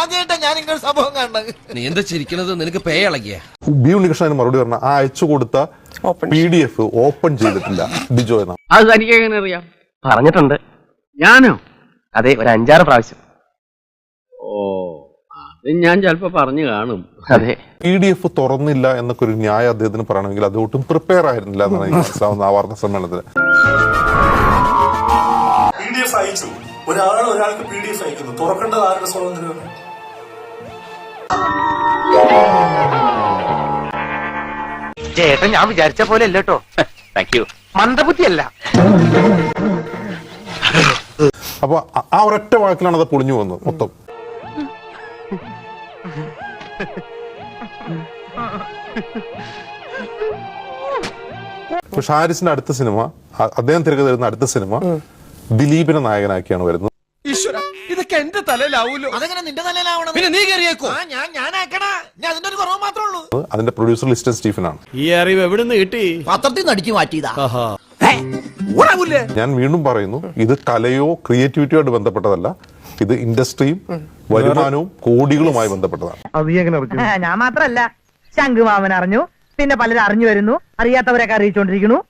ആദ്യമായിട്ടാ ഞാൻ ഇങ്ങനെ സംഭവം കണ്ടത്. നീ എന്താ ചിരിക്കണത്? നിനക്ക് പേ ഇളകിയ ബി ഉണ്ണികൃഷ്ണന് മറുപടി പറഞ്ഞ ആ അയച്ചു കൊടുത്ത PDF ഓപ്പൺ ചെയ്തിട്ടില്ല ഡിജോ എന്നാണ്. അത് തനിക്ക് എങ്ങനെ അറിയാം? പറഞ്ഞിട്ടുണ്ട്. ഞാനോ? അതെ, ഒരു 5-6 പ്രാവശ്യം. ഓ, അത് ഞാൻ ചിലപ്പോ പറഞ്ഞു കാണും. അതെ, PDF തുറന്നില്ല എന്നൊക്കെ ഒരു ന്യായം അദ്ദേഹത്തിന് പറയണമെങ്കിൽ അത് ഒട്ടും പ്രിപ്പയർ ആയിരുന്നില്ല എന്നാണ് എനിക്ക് മനസ്സിലാവുന്ന ആ വാർത്താ സമ്മേളനത്തിൽ. PDF അയച്ചു, ഒരാൾക്ക് PDF അയക്കുന്നു, തുറക്കേണ്ടത് ആരുടെ സ്വാതന്ത്ര്യമാണ്? ചേട്ടൻ ഞാൻ വിചാരിച്ച പോലെ അല്ല കേട്ടോ. Thank you. മന്ദബുദ്ധിയല്ല. അപ്പൊ ആ ഒരൊറ്റ വാക്കിലാണ് അത് പൊളിഞ്ഞു വന്നത് മൊത്തം. ഹാരിസിന്റെ അടുത്ത സിനിമ, അദ്ദേഹം തിരക്കഥ എഴുതുന്ന അടുത്ത സിനിമ ദിലീപിനെ നായകനാക്കിയാണ് വരുന്നത്. ഇതൊക്കെ എന്റെ തലയിലാവൂലോ. അതെങ്ങനെ നിന്റെ തലയിലാവണം? പിന്നെ നീ കയറിയേക്കോ? ഞാനാക്കണ, ഞാൻ അതിന്റെ ഒരു കുറവ് മാത്രമേ ഉള്ളൂ. അതിന്റെ പ്രൊഡ്യൂസർ ലിസ്റ്റൻ സ്റ്റീഫനാണ്. ഈ അറിവ് എവിടെ നിന്ന് കിട്ടി? പത്രത്തിൽ നിന്ന് അടിച്ചു മാറ്റിയതാ. ഞാൻ വീണ്ടും പറയുന്നു, ഇത് കലയോ ക്രിയേറ്റിവിറ്റിയോ ആയിട്ട് ബന്ധപ്പെട്ടതല്ല. ഇത് ഇൻഡസ്ട്രിയും വരുമാനവും കോടികളുമായി ബന്ധപ്പെട്ടതാണ്. ഞാൻ മാത്രല്ല, ശംഖുമാമൻ അറിഞ്ഞു, പിന്നെ പലരും അറിഞ്ഞു വരുന്നു, അറിയാത്തവരൊക്കെ അറിയിച്ചോണ്ടിരിക്കുന്നു.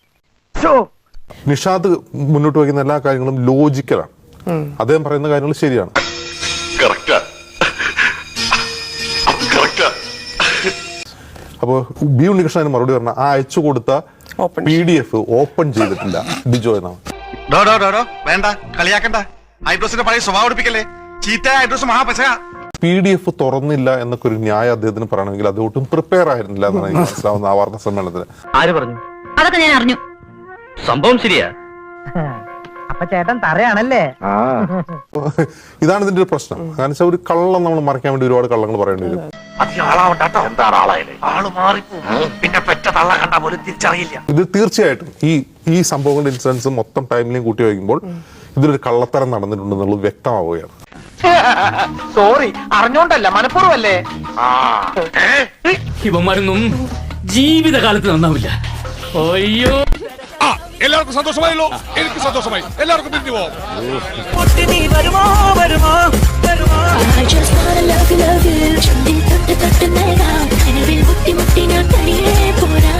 നിഷാദ് മുന്നോട്ട് വയ്ക്കുന്ന എല്ലാ കാര്യങ്ങളും ലോജിക്കലാണ്. അദ്ദേഹം പറയുന്ന കാര്യങ്ങൾ ശരിയാണ്. അപ്പോ ബി ഉണ്ണികൃഷ്ണന് മറുപടി പറഞ്ഞ ആ അയച്ചു കൊടുത്ത PDF ഓപ്പൺ ചെയ്തിട്ടില്ല ഡിജോ എന്നാണ്. വേണ്ട, കളിയാക്കണ്ട. ഐബ്രോസിന്റെ പഴയ സ്വഭാവം എടുപ്പിക്കല്ലേ. ചീത്ത ഐബ്രോസ് മഹാപശ. PDF തുറന്നില്ല എന്നൊക്കെ ഒരു ന്യായം അദ്ദേഹത്തിന് പറയണമെങ്കിൽ അത് ഒട്ടും പ്രിപ്പയർ ആയിരുന്നില്ല എന്നാണ് എനിക്ക് മനസ്സിലാവുന്ന ആ വാർത്താ സമ്മേളനത്തിൽ. ആര് പറഞ്ഞു? അതൊക്കെ ഞാൻ അറിഞ്ഞു. സംഭവം ശരിയാ. അപ്പൊ ചേട്ടൻ തറയാണല്ലേ? ഇതാണ് ഇതിന്റെ ഒരു പ്രശ്നം. കാരണം വെച്ചാൽ ഒരു കള്ളം നമ്മൾ മറയ്ക്കാൻ വേണ്ടി ഒരുപാട് കള്ളങ്ങൾ പറയേണ്ടി വരും. ഇത് തീർച്ചയായിട്ടും ഈ സംഭവങ്ങളുടെ ഇൻസിഡൻസ് മൊത്തം ടൈമിലും കൂട്ടി വയ്ക്കുമ്പോൾ ഇതിലൊരു കള്ളത്തരം നടന്നിട്ടുണ്ടെന്നുള്ളത് വ്യക്തമാവുകയാണ്. സോറി, അറിഞ്ഞോണ്ടല്ല, മനഃപൂർവ്വമല്ലേ. ഇവന്മാരൊന്നും ജീവിതകാലത്ത് നന്നാവില്ല. അയ്യോ, എല്ലാവർക്കും സന്തോഷമായല്ലോ. എനിക്ക് സന്തോഷമായി. എല്ലാവർക്കും പിരിഞ്ഞു പോവാം. I just wanna love you, ചുണ്ടിൽ തൊട്ട് തൊട്ട് നൽകാം. കനവിൽ മുട്ടി മുട്ടി ഞാൻ തനിയെ പോരാ.